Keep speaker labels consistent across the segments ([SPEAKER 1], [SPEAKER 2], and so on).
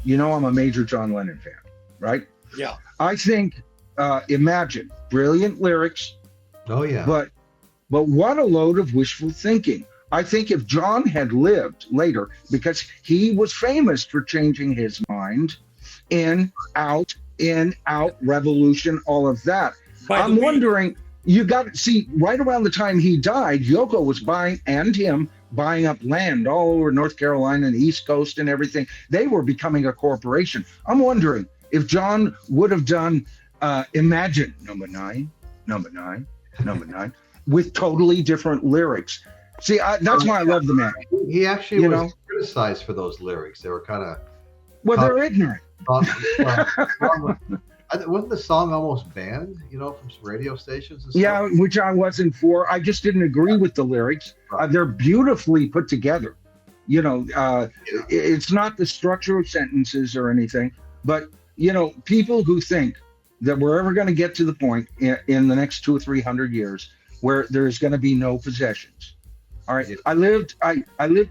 [SPEAKER 1] you know I'm a major John Lennon fan, right?
[SPEAKER 2] Yeah.
[SPEAKER 1] I think Imagine, brilliant lyrics,
[SPEAKER 3] Oh yeah.
[SPEAKER 1] but what a load of wishful thinking. I think if John had lived later, because he was famous for changing his mind, in, out, revolution, all of that.
[SPEAKER 2] By the
[SPEAKER 1] I'm
[SPEAKER 2] way,
[SPEAKER 1] wondering, you got to see, right around the time he died, Yoko was buying, and him, buying up land all over North Carolina and the East Coast and everything. They were becoming a corporation. I'm wondering if John would have done Imagine, number nine, number nine, number nine, with totally different lyrics. See, that's why I love the man.
[SPEAKER 3] He actually
[SPEAKER 1] You
[SPEAKER 3] was
[SPEAKER 1] know?
[SPEAKER 3] criticized for those lyrics. They were kind of.
[SPEAKER 1] Well, they're ignorant.
[SPEAKER 3] Wasn't the song almost banned? From some radio stations and stuff?
[SPEAKER 1] Yeah, which I wasn't for. I just didn't agree with the lyrics.
[SPEAKER 3] Right.
[SPEAKER 1] They're beautifully put together. It's not the structure of sentences or anything, but people who think that we're ever going to get to the point in the next 200 or 300 years where there's going to be no possessions. All right. I lived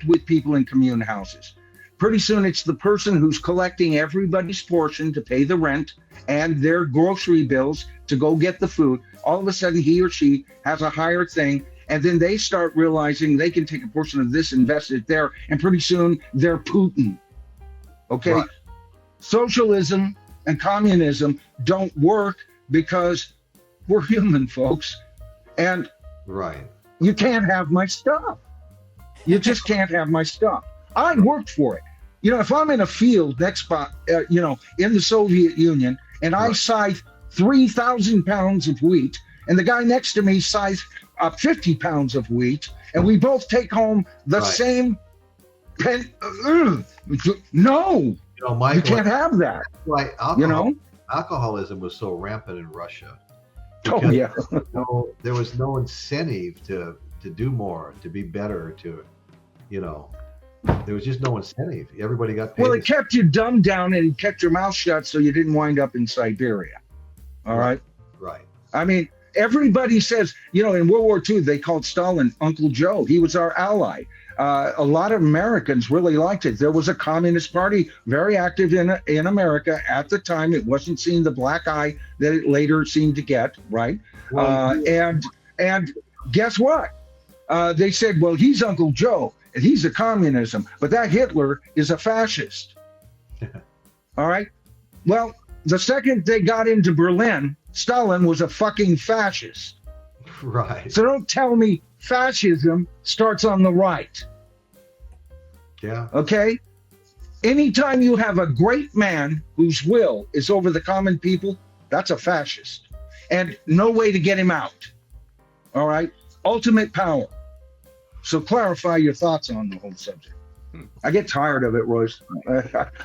[SPEAKER 1] with people in commune houses. Pretty soon it's the person who's collecting everybody's portion to pay the rent and their grocery bills to go get the food. All of a sudden he or she has a higher thing, and then they start realizing they can take a portion of this, invest it there, and pretty soon they're Putin. Okay?
[SPEAKER 3] Right.
[SPEAKER 1] Socialism and communism don't work because we're human, folks. And
[SPEAKER 3] Right.
[SPEAKER 1] you can't have my stuff. You just can't have my stuff. I worked for it. If I'm in a field next spot, in the Soviet Union, and I scythe 3,000 pounds of wheat, and the guy next to me scythes 50 pounds of wheat, and we both take home the same pen. No,
[SPEAKER 3] Michael,
[SPEAKER 1] you can't have that.
[SPEAKER 3] Like alcoholism was so rampant in Russia.
[SPEAKER 1] Oh
[SPEAKER 3] because,
[SPEAKER 1] yeah.
[SPEAKER 3] There was no incentive to do more, to be better, there was just no incentive. Everybody got paid.
[SPEAKER 1] Well, it kept you dumbed down and it kept your mouth shut so you didn't wind up in Siberia. All right.
[SPEAKER 3] Right.
[SPEAKER 1] I mean, everybody says, in World War II, they called Stalin Uncle Joe. He was our ally. A lot of Americans really liked it. There was a Communist Party very active in America at the time. It wasn't seeing the black eye that it later seemed to get, right?
[SPEAKER 3] Well,
[SPEAKER 1] and guess what? They said, well, he's Uncle Joe, and he's a communism, but that Hitler is a fascist. All right? Well, the second they got into Berlin, Stalin was a fucking fascist.
[SPEAKER 3] Right.
[SPEAKER 1] So don't tell me fascism starts on the right.
[SPEAKER 3] Yeah.
[SPEAKER 1] Okay? Anytime you have a great man whose will is over the common people, that's a fascist. And no way to get him out. All right? Ultimate power. So clarify your thoughts on the whole subject. I get tired of it, Royce.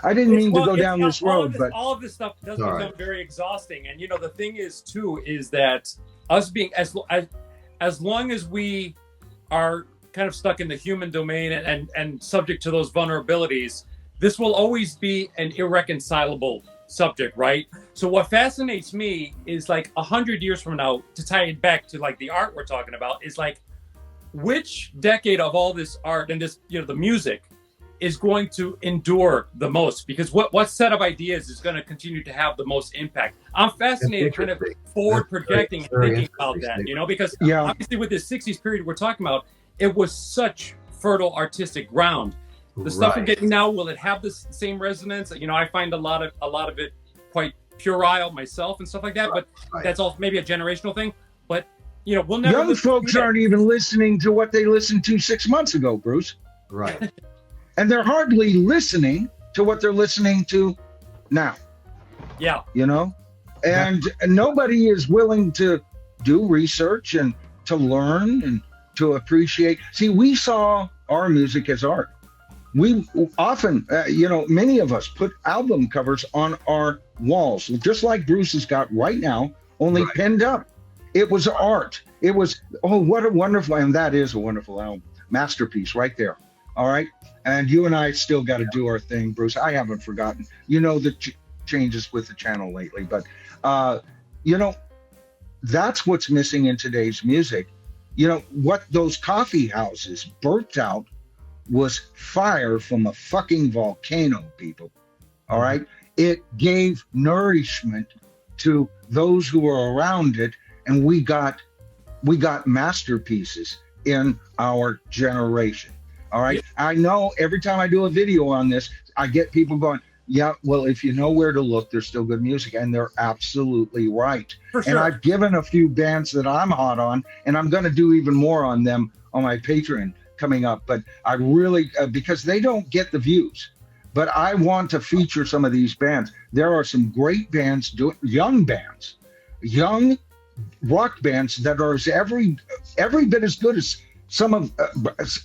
[SPEAKER 1] I didn't mean to go down this road, but
[SPEAKER 2] all of this stuff does
[SPEAKER 3] All
[SPEAKER 2] become
[SPEAKER 3] right.
[SPEAKER 2] very exhausting. And the thing is too is that us being as long as we are kind of stuck in the human domain and subject to those vulnerabilities, this will always be an irreconcilable subject, right? So what fascinates me is 100 years from now, to tie it back to the art we're talking about, is which decade of all this art and this, the music is going to endure the most, because what set of ideas is going to continue to have the most impact? I'm fascinated kind of forward projecting and thinking about that, because obviously with this 60s period we're talking about, it was such fertile artistic ground. The stuff we're getting now, will it have this same resonance? I find a lot of it quite puerile myself and stuff like that, but that's all maybe a generational thing. But we'll never.
[SPEAKER 1] young folks aren't even listening to what they listened to 6 months ago, Bruce.
[SPEAKER 3] Right.
[SPEAKER 1] And they're hardly listening to what they're listening to now.
[SPEAKER 2] Yeah.
[SPEAKER 1] And nobody is willing to do research and to learn and to appreciate. See, we saw our music as art. We often, many of us put album covers on our walls, just like Bruce has got right now, only pinned up. It was art. It was, what a wonderful, and that is a wonderful album. Masterpiece right there. All right. And you and I still got to do our thing, Bruce. I haven't forgotten. The changes with the channel lately, but, that's what's missing in today's music. What those coffee houses burnt out was fire from a fucking volcano, people. All right. It gave nourishment to those who were around it, and we got masterpieces in our generation. All right.
[SPEAKER 2] Yeah.
[SPEAKER 1] I know every time I do a video on this, I get people going, yeah, well, if you know where to look, there's still good music. And they're absolutely right.
[SPEAKER 2] For
[SPEAKER 1] And
[SPEAKER 2] sure.
[SPEAKER 1] I've given a few bands that I'm hot on, and I'm going to do even more on them on my Patreon coming up. But I really, because they don't get the views, but I want to feature some of these bands. There are some great bands, young rock bands that are every bit as good as some of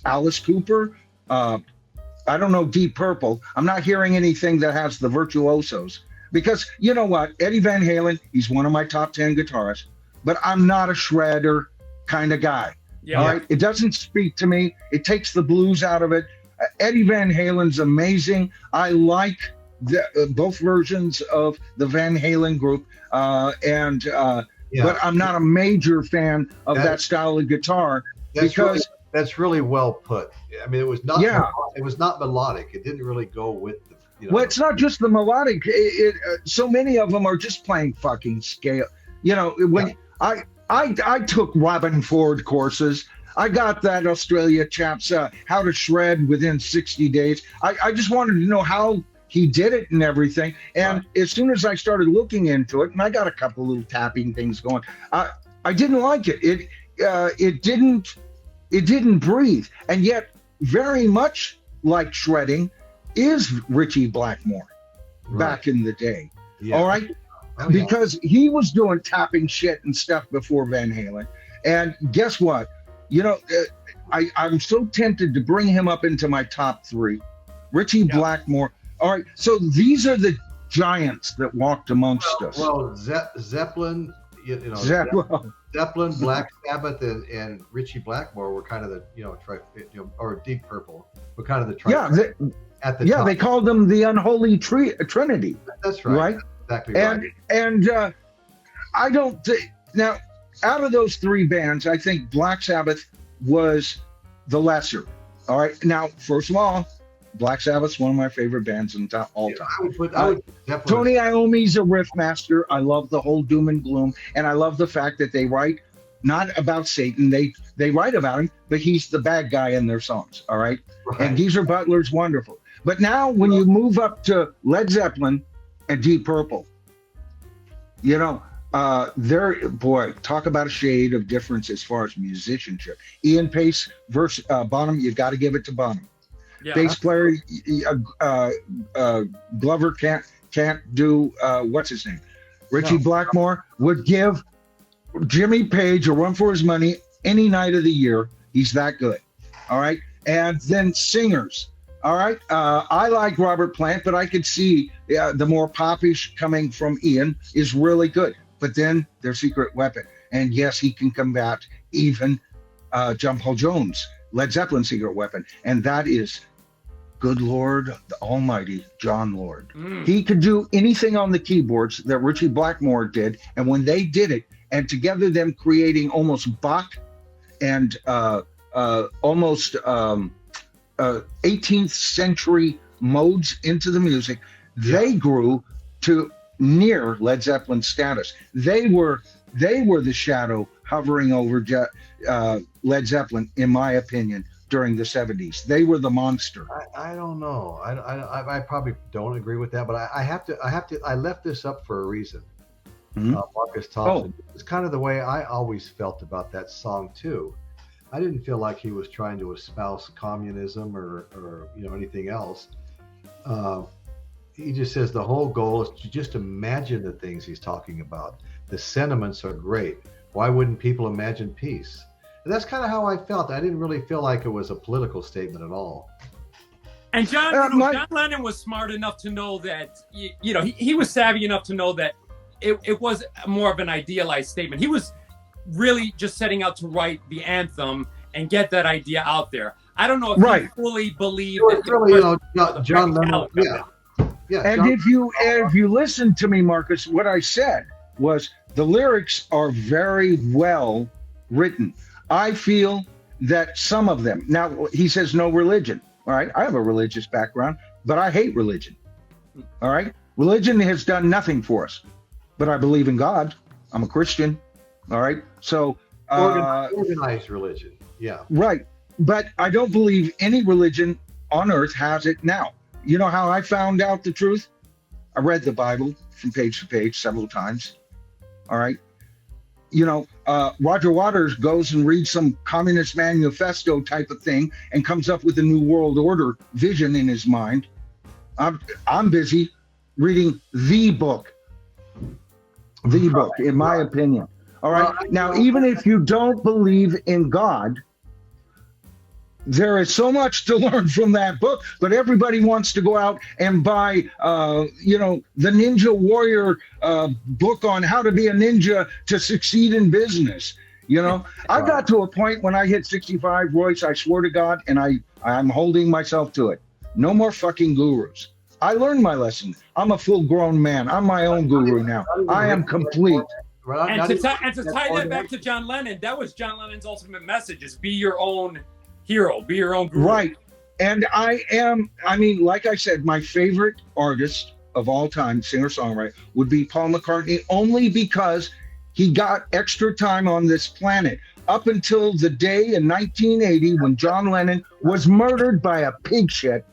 [SPEAKER 1] Alice Cooper. I don't know, Deep Purple. I'm not hearing anything that has the virtuosos, because you know what? Eddie Van Halen, he's one of my top 10 guitarists, but I'm not a shredder kind of guy.
[SPEAKER 2] Yeah.
[SPEAKER 1] All right. It doesn't speak to me. It takes the blues out of it. Eddie Van Halen's amazing. I like both versions of the Van Halen group. But I'm not a major fan of that style of guitar because
[SPEAKER 3] that's really well put. I mean, it was not.
[SPEAKER 1] Yeah.
[SPEAKER 3] It was not melodic. It didn't really go with the.
[SPEAKER 1] Well, it's not just the melodic. So many of them are just playing fucking scale. When I took Robin Ford courses. I got that Australia chap's how to shred within 60 days. I just wanted to know how he did it and everything. And as soon as I started looking into it, and I got a couple little tapping things going, I didn't like it. It didn't breathe. And yet, very much like shredding is Richie Blackmore back in the day. Yeah. All right? Because he was doing tapping shit and stuff before Van Halen. And guess what? I'm so tempted to bring him up into my top 3. Richie Blackmore. All right. So these are the giants that walked amongst us.
[SPEAKER 3] Well, Zeppelin, Zeppelin, Black Sabbath, and Richie Blackmore were kind of the, or Deep Purple were kind of the at the top.
[SPEAKER 1] They called them the unholy trinity.
[SPEAKER 3] That's right. That's exactly right.
[SPEAKER 1] And I don't think now. Out of those 3 bands, I think Black Sabbath was the lesser. All right. Now, first of all, Black Sabbath's one of my favorite bands in all time. Tony Iommi's a riff master. I love the whole doom and gloom, and I love the fact that they write not about Satan. They write about him, but he's the bad guy in their songs. All right. And Geezer Butler's wonderful. But now, when you move up to Led Zeppelin and Deep Purple, talk about a shade of difference as far as musicianship. Ian Pace versus Bonham, you got to give it to Bonham. Yeah. Bass player Glover can't do what's his name? Richie Blackmore would give Jimmy Page a run for his money any night of the year. He's that good. All right. And then singers. All right. I like Robert Plant, but I could see the more popish coming from Ian is really good. But then their secret weapon. And yes, he can combat even John Paul Jones, Led Zeppelin's secret weapon. And that is, good Lord, the almighty John Lord. He could do anything on the keyboards that Richie Blackmore did. And when they did it, and together them creating almost Bach and almost 18th century modes into the music, they grew to near Led Zeppelin status. They were the shadow hovering over Led Zeppelin, in my opinion, during the 70s. They were the monster.
[SPEAKER 3] I don't know. I probably don't agree with that, but I left this up for a reason. Marcus Thompson. It's kind of the way I always felt about that song too. I didn't feel like he was trying to espouse communism or anything else. He just says the whole goal is to just imagine the things he's talking about. The sentiments are great. Why wouldn't people imagine peace? And that's kind of how I felt. I didn't really feel like it was a political statement at all.
[SPEAKER 2] And John Lennon was smart enough to know that, he was savvy enough to know that it was more of an idealized statement. He was really just setting out to write the anthem and get that idea out there. I don't know if he fully believed that
[SPEAKER 3] John Lennon. Yeah,
[SPEAKER 1] and if you listen to me, Marcus, what I said was the lyrics are very well written. I feel that some of them. Now he says no religion. All right, I have a religious background, but I hate religion. All right. Religion has done nothing for us, but I believe in God. I'm a Christian. All right. So,
[SPEAKER 3] organized religion. Yeah.
[SPEAKER 1] Right. But I don't believe any religion on earth has it now. You know how I found out the truth? I read the Bible from page to page several times. All right. You know, Roger Waters goes and reads some communist manifesto type of thing and comes up with a new world order vision in his mind. I'm busy reading the book, in my opinion. All right. Now, even if you don't believe in God, there is so much to learn from that book, but everybody wants to go out and buy, the Ninja Warrior book on how to be a ninja to succeed in business. You know, I got to a point when I hit 65, Royce, I swear to God, and I'm holding myself to it. No more fucking gurus. I learned my lesson. I'm a full-grown man. I'm my own guru now. I am complete.
[SPEAKER 2] And to tie that back to John Lennon, that was John Lennon's ultimate message: is be your own hero, be your own guru.
[SPEAKER 1] Right. And like I said, my favorite artist of all time, singer-songwriter, would be Paul McCartney, only because he got extra time on this planet. Up until the day in 1980 when John Lennon was murdered by a pig shit,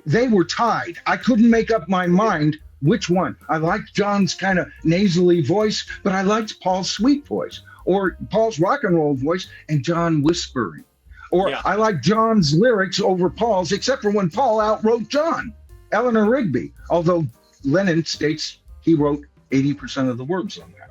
[SPEAKER 1] they were tied. I couldn't make up my mind which one. I liked John's kind of nasally voice, but I liked Paul's sweet voice, or Paul's rock and roll voice and John whispering. Or I like John's lyrics over Paul's, except for when Paul outwrote John, Eleanor Rigby, although Lennon states he wrote 80% of the words on that.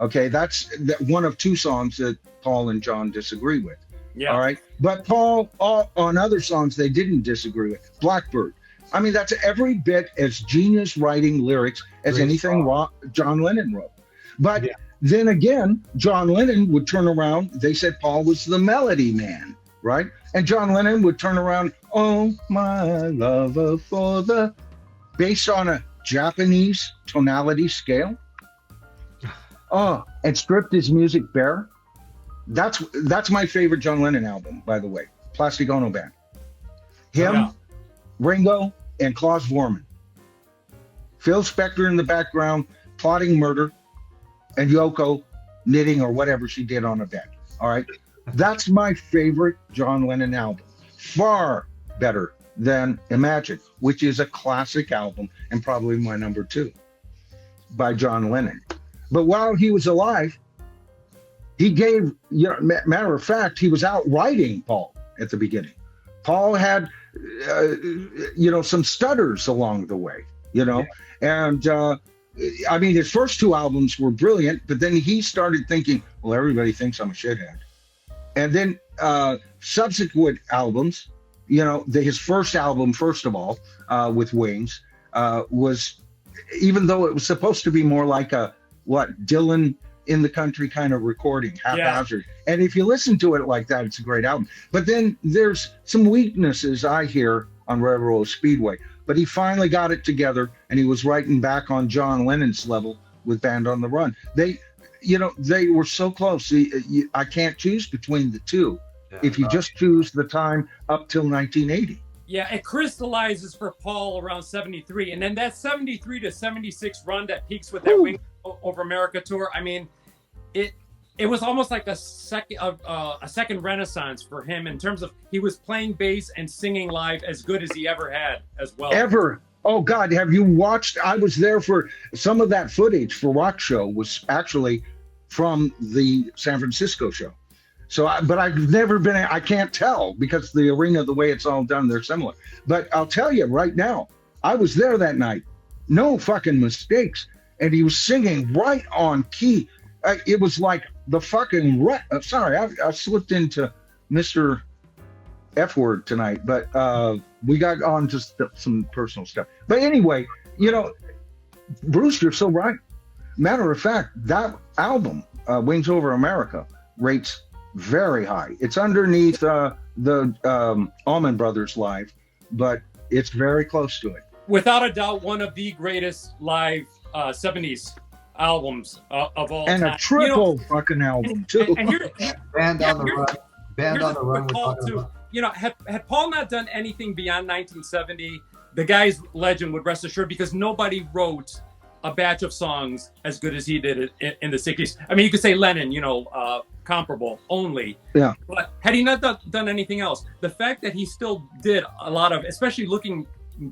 [SPEAKER 1] Okay, that's one of two songs that Paul and John disagree with. Yeah. All right. But Paul, on other songs, they didn't disagree with. Blackbird. I mean, that's every bit as genius writing lyrics as anything John Lennon wrote. But then again, John Lennon would turn around. They said Paul was the melody man, right? And John Lennon would turn around, oh, my lover for the, based on a Japanese tonality scale. Oh, and stripped his music bare. That's my favorite John Lennon album, by the way. Plastic Ono Band. Him, Ringo, and Klaus Vormann. Phil Spector in the background, plotting murder, and Yoko knitting or whatever she did on a bed. All right. That's my favorite John Lennon album. Far better than Imagine, which is a classic album and probably my number 2 by John Lennon. But while he was alive, he gave, matter of fact, he was out writing Paul at the beginning. Paul had, some stutters along the way, and his first 2 albums were brilliant, but then he started thinking, well, everybody thinks I'm a shithead. And then subsequent albums, his first album, first of all, with Wings, was, even though it was supposed to be more like a, Dylan in the country kind of recording, haphazard. Yeah. And if you listen to it like that, it's a great album. But then there's some weaknesses I hear on Railroad Speedway. But he finally got it together, and he was writing back on John Lennon's level with Band on the Run. They were so close. I can't choose between the two. Yeah, if you just choose the time up till 1980.
[SPEAKER 2] Yeah, it crystallizes for Paul around 73. And then that 73 to 76 run that peaks with that Wing Over America tour, I mean, it was almost like a second renaissance for him in terms of he was playing bass and singing live as good as he ever had as well.
[SPEAKER 1] Ever. Oh, God, have you watched? I was there for some of that footage for Rock Show was actually from the San Francisco show. So, but I've never been, I can't tell because the arena, the way it's all done, they're similar. But I'll tell you right now, I was there that night. No fucking mistakes. And he was singing right on key. It was like the fucking, sorry, I slipped into Mr. F word tonight, but we got on to some personal stuff. But anyway, Bruce, you're so right. Matter of fact, that album, Wings Over America, rates very high. It's underneath the Allman Brothers live, but it's very close to it.
[SPEAKER 2] Without a doubt, one of the greatest live 70s albums of all time.
[SPEAKER 1] And a triple fucking album, too.
[SPEAKER 2] And
[SPEAKER 3] Band on the Run. Band on the Run.
[SPEAKER 2] Had Paul not done anything beyond 1970, the guy's legend would rest assured, because nobody wrote a batch of songs as good as he did it in the 60s. I mean, you could say Lennon, comparable only.
[SPEAKER 1] Yeah.
[SPEAKER 2] But had he not done anything else, the fact that he still did a lot of, especially looking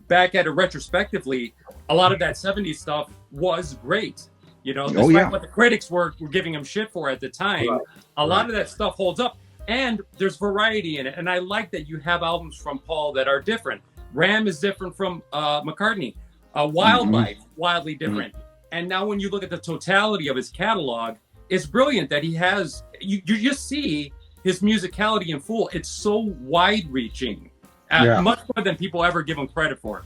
[SPEAKER 2] back at it retrospectively, a lot of that 70s stuff was great. Despite what the critics were giving him shit for at the time, a lot of that stuff holds up. And there's variety in it. And I like that you have albums from Paul that are different. Ram is different from McCartney. Wildlife, wildly different. And now when you look at the totality of his catalog, it's brilliant that he has, you just see his musicality in full. It's so wide-reaching, much more than people ever give him credit for.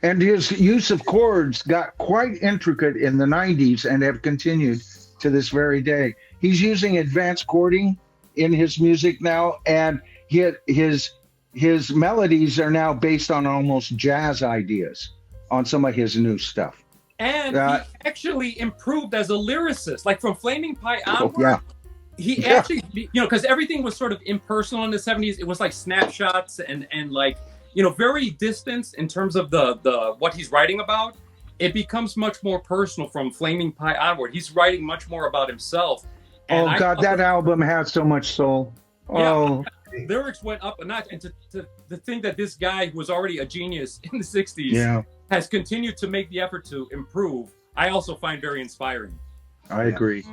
[SPEAKER 1] And his use of chords got quite intricate in the 90s and have continued to this very day. He's using advanced chording in his music now, and his melodies are now based on almost jazz ideas on some of his new stuff.
[SPEAKER 2] And he actually improved as a lyricist, like from Flaming Pie onward. He actually, because everything was sort of impersonal in the 70s. It was like snapshots and like, very distant in terms of the what he's writing about. It becomes much more personal from Flaming Pie onward. He's writing much more about himself. And
[SPEAKER 1] that album has so much soul.
[SPEAKER 2] Lyrics went up a notch, and to think that this guy who was already a genius in the 60s has continued to make the effort to improve, I also find very inspiring.
[SPEAKER 1] I agree.